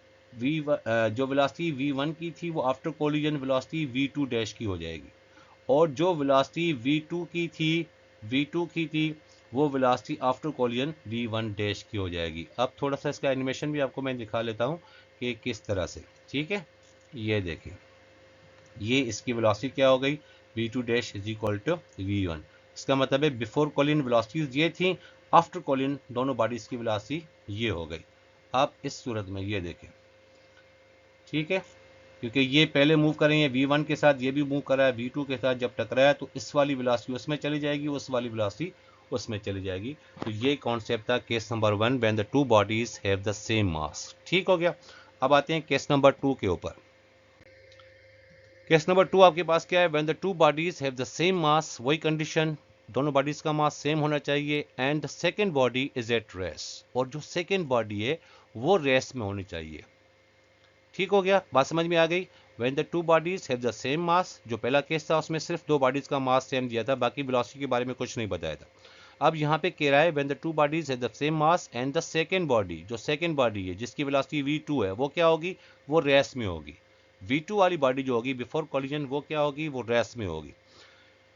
जो वेलोसिटी v1 की थी वो after collision velocity v2 dash की हो जाएगी, और जो वेलोसिटी v2 की थी वो velocity after collision v1 dash की हो जाएगी। अब थोड़ा सा इसका एनिमेशन भी आपको मैं दिखा लेता हूँ कि किस तरह से। ठीक है, ये देखें, ये इसकी वेलोसिटी क्या हो गई, v2 dash is equal to v1। इसका मतलब है बिफोर कोलिजन वेलोसिटीज ये थी, आफ्टर कोलिजन दोनों बॉडीज की वेलोसिटी ये हो गई। अब इस सूरत में ये देखें, ठीक है, क्योंकि ये पहले मूव कर रही है v1 के साथ, ये भी मूव कर रहा है v2 के साथ, जब टकराया तो इस वाली वेलोसिटी उसमें चली जाएगी, उस वाली वेलोसिटी उसमें चली जाएगी। तो ये कॉन्सेप्ट था case number 1 when the two bodies have the same मास। ठीक हो गया। अब आते हैं केस नंबर 2 के ऊपर। केस नंबर 2 आपके पास क्या है, when the two bodies have the same मास, वही कंडीशन, दोनों बॉडीज का मास सेम होना चाहिए, and the second body is at rest, और जो सेकेंड बॉडी है वो रेस्ट में होनी चाहिए। ठीक हो गया, बात समझ में आ गई। When the two bodies have the same मास, जो पहला केस था उसमें सिर्फ दो बॉडीज का मास सेम दिया था, बाकी वेलोसिटी के बारे में कुछ नहीं बताया था। अब यहाँ पे कह रहा है when the two bodies have the same mass and the second body, जो सेकंड बॉडी है जिसकी वेलोसिटी v2 है वो क्या होगी, वो रेस्ट में होगी। v2 वाली बॉडी जो होगी बिफोर कोलिजन वो क्या होगी, वो रेस्ट में होगी।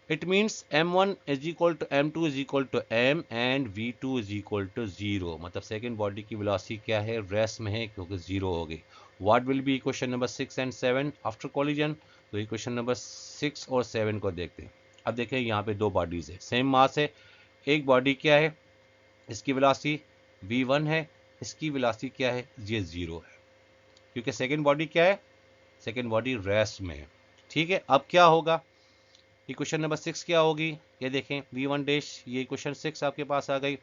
It means m1 is equal to m2 is equal to m and v2 is equal to 0। मतलब सेकेंड बॉडी की वेलोसिटी क्या है, रेस्ट में है, क्योंकि 0 हो गई। What will be equation number 6 and 7 after collision. तो इक्वेशन नंबर 6 और 7 को देखते हैं। अब देखें, यहाँ पे दो बॉडीज है, सेम मास है। एक बॉडी क्या है, इसकी वेलोसिटी v1 है, इसकी वेलोसिटी क्या है, ये 0 है, क्योंकि सेकेंड बॉडी क्या है, सेकेंड बॉडी रेस्ट में है। ठीक है, अब क्या होगा, इक्वेशन नंबर 6 क्या होगी, ये देखें, v1 डैश, ये इक्वेशन 6 आपके पास आ गई।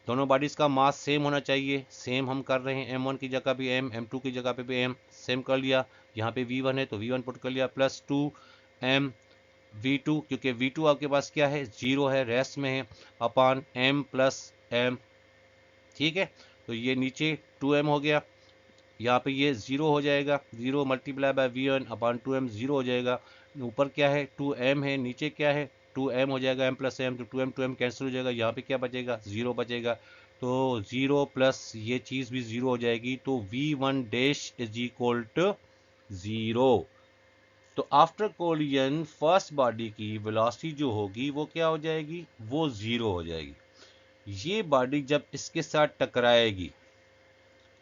दोनों बॉडीज का मास सेम होना चाहिए, सेम हम कर रहे हैं, m1 की जगह पे m, m2 की जगह पे भी m, सेम कर लिया। यहाँ पे v1 है तो v1 पुट कर लिया, प्लस 2m v2, क्योंकि v2 आपके पास क्या है, 0 है, रेस्ट में है, अपॉन m प्लस m। ठीक है, तो ये नीचे 2m हो गया, यहाँ पे ये 0 हो जाएगा, 0 multiply by v1 upon 2m 0 हो जाएगा। ऊपर क्या है, 2m है, नीचे क्या है, 2m हो जाएगा, m प्लस m, तो 2m कैंसिल हो जाएगा, यहाँ पे क्या बचेगा, 0 बचेगा। तो 0 प्लस ये चीज़ भी 0 हो जाएगी, तो v1 dash is equal to 0। तो आफ्टर कोलिजन फर्स्ट बॉडी की वेलोसिटी जो होगी वो क्या हो जाएगी, वो जीरो हो जाएगी। ये बॉडी जब इसके साथ टकराएगी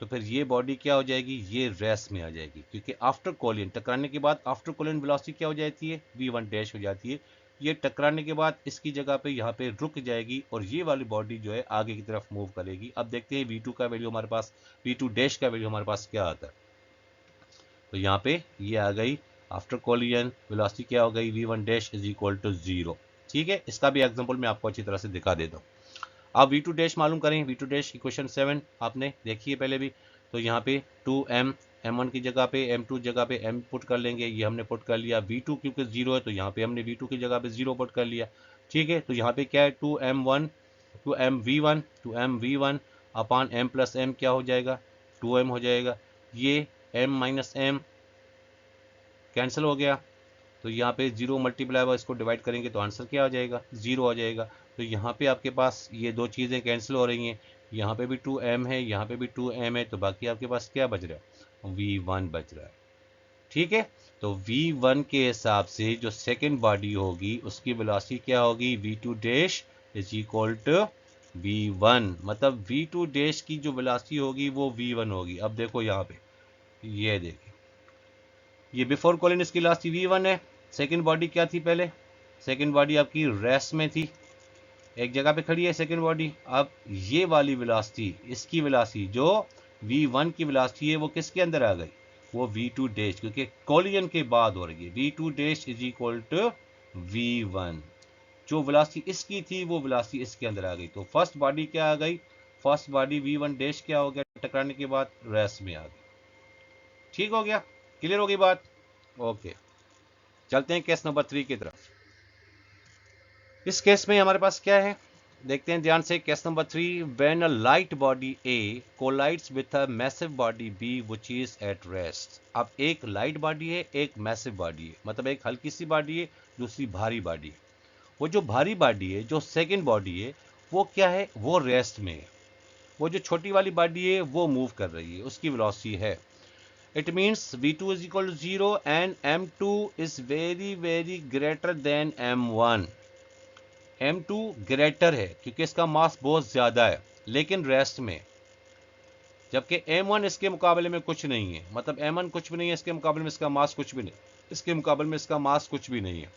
तो फिर ये बॉडी क्या हो जाएगी, ये रेस्ट में आ जाएगी, क्योंकि आफ्टर कोलिजन टकराने के बाद आफ्टर कोलिजन वेलोसिटी क्या हो जाती है, v1 डैश हो जाती है। ये टकराने के बाद इसकी जगह पे यहाँ पे रुक जाएगी और ये वाली बॉडी जो है आगे की तरफ मूव करेगी। अब देखते हैं v2 का वैल्यू हमारे पास, v2 डैश का वैल्यू हमारे पास क्या आता है। तो यहाँ पे ये आ गई आफ्टर कोलिजन वेलोसिटी क्या हो गई, v1 dash is equal to 0। ठीक है, इसका भी एग्जांपल मैं आपको अच्छी तरह से दिखा देता हूँ। आप v2 डैश मालूम करें, v2 डैश इक्वेशन 7 आपने देखी है पहले भी। तो यहाँ पे 2m, m1 की जगह पे m2 जगह पे m पुट कर लेंगे, ये हमने पुट कर लिया। v2 क्योंकि 0 है तो यहाँ पे हमने v2 की जगह पे 0 पुट कर लिया। ठीक है, तो यहाँ पे क्या है 2m1 2mv1 2mv1 अपान m प्लस m क्या हो जाएगा, 2m हो जाएगा। ये m माइनस m कैंसिल हो गया, तो यहाँ पे 0 मल्टीप्लाई हुआ, इसको डिवाइड करेंगे तो आंसर क्या आ जाएगा, 0 आ जाएगा। तो यहाँ पे आपके पास ये दो चीज़ें कैंसिल हो रही हैं, यहाँ पे भी 2m है, यहाँ पे भी 2m है, तो बाकी आपके पास क्या बच रहा है, v1 बच रहा है। ठीक है, तो v1 के हिसाब से जो सेकेंड बॉडी होगी उसकी वेलोसिटी क्या होगी, v2 dash is equal to v1, मतलब v2 डैश की जो वेलोसिटी होगी वो v1 होगी। अब देखो यहाँ पे, ये देखिए, ये बिफोर कोलिजन इसकी वेलोसिटी v1 है। सेकंड बॉडी क्या थी पहले, सेकंड बॉडी आपकी रेस्ट में थी, एक जगह पे खड़ी है सेकंड बॉडी। अब ये वाली वेलोसिटी, इसकी वेलोसिटी जो v1 की वेलोसिटी है वो किसके अंदर आ गई, वो v2 डैश, क्योंकि कोलिजन के बाद हो रही है। v2 dash is equal to v1, जो वेलोसिटी इसकी थी वो वेलोसिटी इसके अंदर आ गई। तो फर्स्ट बॉडी क्या आ गई, फर्स्ट बॉडी v1 डैश क्या हो गया, टकराने के बाद रेस्ट में आ गई। ठीक हो गया, क्लियर हो गई बात। ओके, चलते हैं केस नंबर 3 की तरफ। इस केस में हमारे पास क्या है, देखते हैं ध्यान से। Case number 3, when a light body A collides with a massive body B which is at rest. अब एक लाइट बॉडी है, एक मैसिव बॉडी है, मतलब एक हल्की सी बॉडी है, दूसरी भारी बॉडी है। वो जो भारी बॉडी है, जो सेकेंड बॉडी है, वो क्या है, वो रेस्ट में है। वो जो छोटी वाली बॉडी है वो मूव कर रही है, उसकी वेलोसिटी है। It means v2 is equal to 0 and m2 is very greater than m1। m2 greater है क्योंकि इसका मास बहुत ज़्यादा है लेकिन रेस्ट में, जबकि m1 इसके मुकाबले में कुछ नहीं है, मतलब m1 कुछ भी नहीं है इसके मुकाबले में, इसका मास कुछ भी नहीं, इसके मुकाबले में इसका मास कुछ भी नहीं है।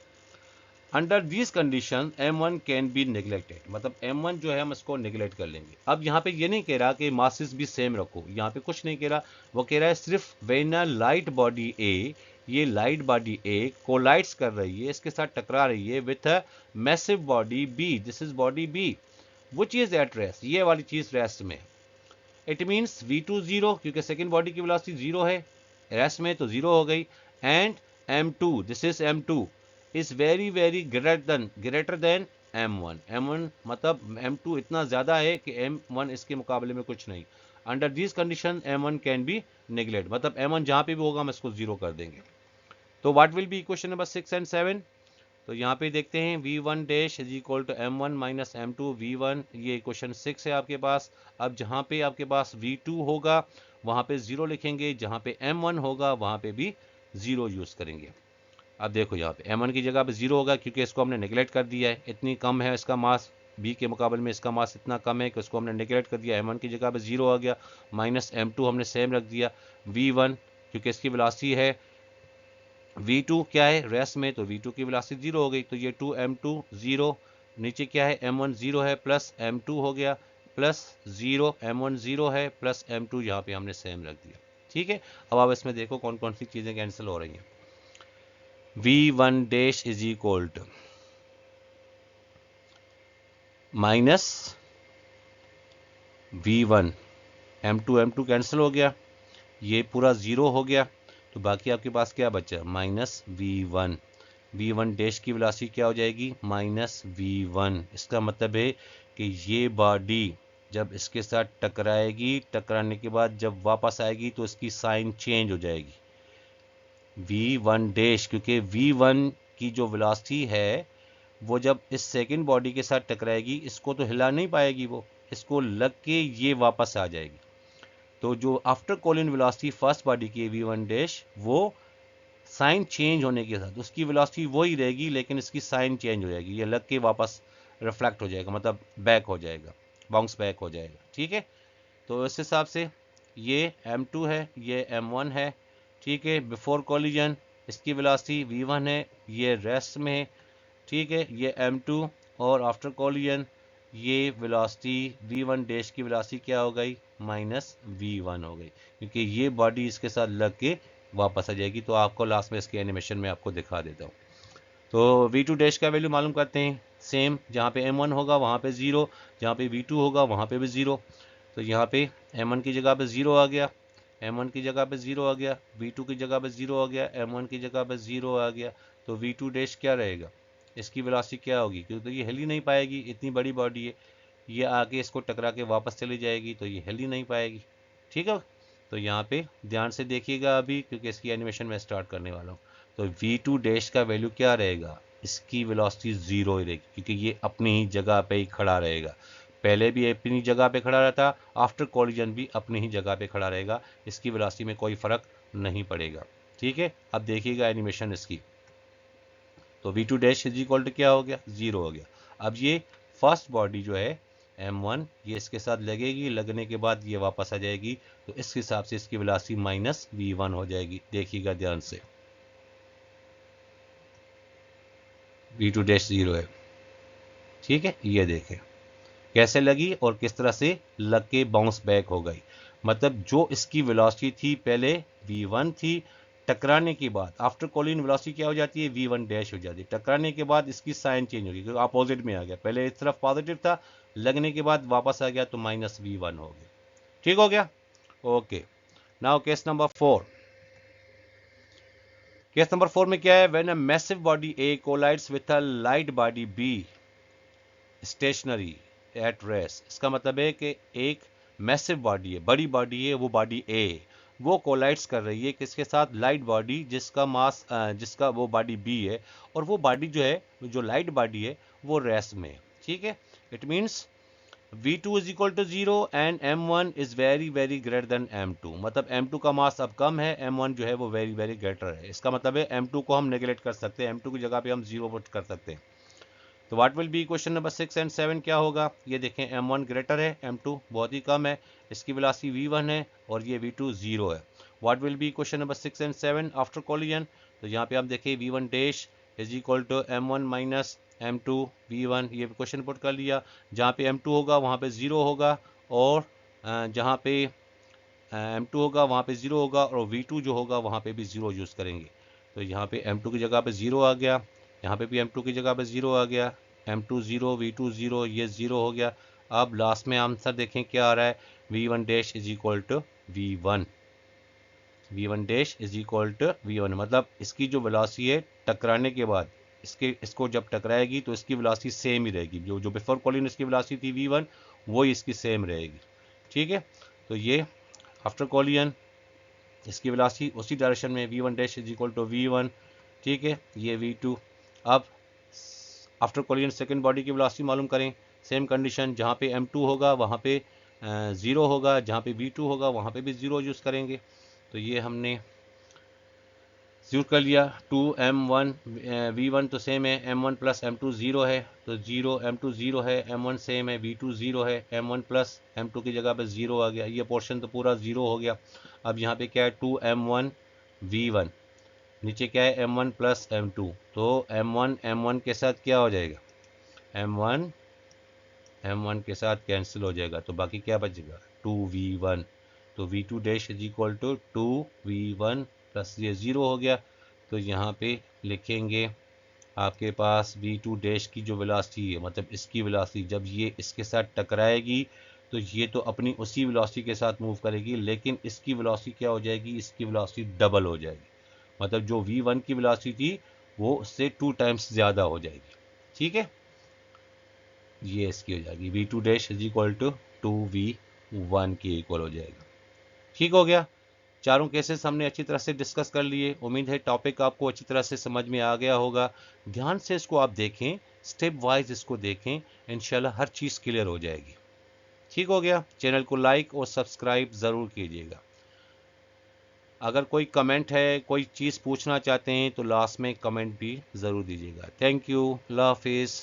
Under this condition m1 can be neglected, मतलब m1 जो है हम इसको नेग्लेक्ट कर लेंगे। अब यहाँ पे ये नहीं कह रहा कि मासेस भी सेम रखो, यहाँ पे कुछ नहीं कह रहा, वो कह रहा है सिर्फ व्हेन अ लाइट बॉडी ए, ये लाइट बॉडी ए कोलाइड्स कर रही है, इसके साथ टकरा रही है with a massive body B, this is body B which is at rest, ये वाली चीज रेस्ट में। इट मीन्स v2 0, क्योंकि सेकेंड बॉडी की वेलोसिटी 0 है, रेस्ट में तो 0 हो गई। And m2, this is m2 is very greater then m1, m1 मतलब m2 इतना ज्यादा है कि m1 इसके मुकाबले में कुछ नहीं। Under this condition m1 can be neglect, मतलब m1 जहां पे भी होगा हम इसको 0 कर देंगे। तो what will be equation number 6 and 7। तो यहाँ पे देखते हैं v1 dash is equal to m1 minus m2 v1, ये इक्वेशन 6 है आपके पास। अब जहाँ पे आपके पास v2 होगा वहाँ पे 0 लिखेंगे, जहाँ पे m1 होगा वहाँ पे भी 0 यूज़ करेंगे। अब देखो यहाँ पे m1 की जगह पे 0 होगा क्योंकि इसको हमने नेगलेक्ट कर दिया है, इतनी कम है इसका मास, b के मुकाबले में इसका मास इतना कम है कि उसको हमने नेगलेक्ट कर दिया, m1 की जगह पे 0 आ गया, माइनस m2 हमने सेम रख दिया, v1 क्योंकि इसकी वेलोसिटी है, v2 क्या है रेस्ट में, तो v2 की वेलोसिटी 0 हो गई, तो ये 2m2 0, नीचे क्या है m1 0 है, प्लस m2 हो गया, प्लस 0, m1 0 है, प्लस m2 यहाँ पे हमने सेम रख दिया। ठीक है, अब आप इसमें देखो कौन कौन सी चीज़ें कैंसिल हो रही हैं। v1 dash is equal to minus v1, m2 cancel हो गया, ये पूरा 0 हो गया, तो बाकी आपके पास क्या बचा, माइनस v1, v1 डैश की वेलोसिटी क्या हो जाएगी, माइनस v1। इसका मतलब है कि ये बॉडी जब इसके साथ टकराएगी, टकराने के बाद जब वापस आएगी तो इसकी साइन चेंज हो जाएगी, v1 डैश, क्योंकि v1 की जो वेलोसिटी है वो जब इस सेकंड बॉडी के साथ टकराएगी इसको तो हिला नहीं पाएगी, वो इसको लग के ये वापस आ जाएगी। तो जो after collision velocity first body की v1 डैश वो साइन चेंज होने के साथ उसकी वेलोसिटी वही रहेगी, लेकिन इसकी साइन चेंज हो जाएगी, ये लग के वापस रिफ्लेक्ट हो जाएगा, मतलब बैक हो जाएगा, बाउंस बैक हो जाएगा। ठीक है, तो इस हिसाब से ये m2 है, ये m1 है। ठीक है, बिफोर कॉलिजन इसकी वेलोसिटी v1 है, ये रेस्ट में है। ठीक है, ये m2, और आफ्टर कॉलिजन ये वेलोसिटी v1 डैश की वेलोसिटी क्या हो गई, माइनस v1 हो गई, क्योंकि ये बॉडी इसके साथ लग के वापस आ जाएगी। तो आपको लास्ट में इसके एनिमेशन में आपको दिखा देता हूँ। तो v2 डैश का वैल्यू मालूम करते हैं, सेम जहाँ पे m1 होगा वहाँ पे 0, जहाँ पे v2 होगा वहाँ पे भी 0। तो यहाँ पे m1 की जगह पे 0 आ गया, m1 की जगह पे 0 आ गया, v2 की जगह पे 0 आ गया, m1 की जगह पे 0 आ गया। तो v2 डैश क्या रहेगा, इसकी वेलोसिटी क्या होगी, क्योंकि तो ये हिल ही नहीं पाएगी, इतनी बड़ी बॉडी है, ये आके इसको टकरा के वापस चली जाएगी, तो ये हिल ही नहीं पाएगी। ठीक है, तो यहाँ पे ध्यान से देखिएगा अभी, क्योंकि इसकी एनिमेशन मैं स्टार्ट करने वाला हूँ। तो v2 डैश का वैल्यू क्या रहेगा, इसकी वेलोसिटी 0 ही रहेगी, क्योंकि ये अपनी ही जगह पे ही खड़ा रहेगा, पहले भी अपनी जगह पे खड़ा रहता, आफ्टर कॉलिजन भी अपनी ही जगह पे खड़ा रहेगा, इसकी वेलोसिटी में कोई फर्क नहीं पड़ेगा। ठीक है, अब देखिएगा एनिमेशन इसकी। तो v2 dash is equal to क्या हो गया, 0 हो गया। अब ये फर्स्ट बॉडी जो है m1, ये इसके साथ लगेगी, लगने के बाद ये वापस आ जाएगी, तो इस हिसाब से इसकी वेलोसिटी माइनस v1 हो जाएगी। देखिएगा ध्यान से, v2 डैश 0 है। ठीक है, ये देखें कैसे लगी और किस तरह से लग के बाउंस बैक हो गई। मतलब जो इसकी वेलोसिटी थी पहले v1 थी, टकराने के बाद आफ्टर कॉलिंग वेलोसिटी क्या हो जाती है, v1 डैश हो जाती है। टकराने के बाद इसकी साइन चेंज होगी, क्योंकि अपोजिट में आ गया, पहले इस तरफ पॉजिटिव था, लगने के बाद वापस आ गया तो माइनस v1 हो गया। ठीक हो गया, okay. Now case number 4। Case number 4 में क्या है, when a massive body A collides with a light body B stationary at rest. इसका मतलब है कि एक मैसिव बॉडी है, बड़ी बॉडी है, वो बॉडी ए, वो कोलाइड्स कर रही है किसके साथ, लाइट बॉडी जिसका मास जिसका वो बॉडी बी है, और वो बॉडी जो है, जो लाइट बॉडी है, वो रेस्ट में है। ठीक है, it means v2 is equal to 0 and m1 is very very greater than m2। मतलब m2 का मास अब कम है, m1 जो है वो वेरी वेरी ग्रेटर है। इसका मतलब है m2 को हम नेगलेक्ट कर सकते हैं, m2 की जगह पे हम 0 पुट कर सकते हैं। तो what will be question number 6 and 7 क्या होगा, ये देखें, m1 ग्रेटर है, m2 बहुत ही कम है, इसकी वेलोसिटी v1 है और ये v2 0 है। What will be question number 6 and 7 after collision. तो यहाँ पे आप देखें v1 dash is equal to m1 minus m2 v1, ये क्वेश्चन पुट कर लिया। जहाँ पे m2 होगा वहाँ पे 0 होगा, और जहाँ पे m2 होगा वहाँ पे 0 होगा, और v2 जो होगा वहाँ पे भी 0 यूज़ करेंगे। तो यहाँ पे m2 की जगह पे 0 आ गया, यहाँ पे भी m2 की जगह पे 0 आ गया, m2 0, v2 0, ये 0 हो गया। अब लास्ट में आंसर देखें क्या आ रहा है, v1 dash is equal to v1, v1 dash is equal to v1, मतलब इसकी जो वेलोसिटी है टकराने के बाद, इसको जब टकराएगी तो इसकी वेलोसिटी सेम ही रहेगी, जो बिफोर कॉलिंग इसकी वेलोसिटी थी v1, वही इसकी सेम रहेगी। ठीक है, तो ये आफ्टर कॉलिजन इसकी वेलोसिटी उसी डायरेक्शन में v1 dash is equal to v1। ठीक है, ये v2। अब आफ्टर कॉलिजन सेकेंड बॉडी की वेलोसिटी मालूम करें, सेम कंडीशन, जहाँ पे m2 होगा वहाँ पे 0 होगा, जहाँ पे v2 होगा वहाँ पे भी 0 यूज़ करेंगे। तो ये हमने यूज़ कर लिया। 2m1 v1 तो सेम है, m1 प्लस m2 0 है, तो 0 m2 0 है, m1 सेम है, v2 0 है, m1 प्लस m2 की जगह पे 0 आ गया, ये पोर्शन तो पूरा 0 हो गया। अब यहाँ पे क्या है, 2m1 v1, नीचे क्या है m1 प्लस m2, तो m1 m1 के साथ क्या हो जाएगा, m1 m1 के साथ कैंसिल हो जाएगा, तो बाकी क्या बचेगा, 2v1। तो v2 dash is equal to 2v1 plus ये 0 हो गया। तो यहाँ पे लिखेंगे आपके पास v2 डैश की जो वेलोसिटी है, मतलब इसकी वेलोसिटी जब ये इसके साथ टकराएगी तो ये तो अपनी उसी वेलोसिटी के साथ मूव करेगी, लेकिन इसकी वेलोसिटी क्या हो जाएगी, इसकी वेलोसिटी डबल हो जाएगी, मतलब जो v1 की वेलोसिटी थी वो उससे 2 टाइम्स ज़्यादा हो जाएगी। ठीक है, ये इसकी हो जाएगी, v2 dash is equal to 2v1 की इक्वल हो जाएगा। ठीक हो गया, चारों केसेस हमने अच्छी तरह से डिस्कस कर लिए। उम्मीद है टॉपिक आपको अच्छी तरह से समझ में आ गया होगा। ध्यान से इसको आप देखें, स्टेप वाइज इसको देखें, इंशाल्लाह हर चीज़ क्लियर हो जाएगी। ठीक हो गया, चैनल को लाइक और सब्सक्राइब ज़रूर कीजिएगा। अगर कोई कमेंट है, कोई चीज़ पूछना चाहते हैं तो लास्ट में कमेंट भी ज़रूर दीजिएगा। थैंक यू, अल्लाह हाफिज़।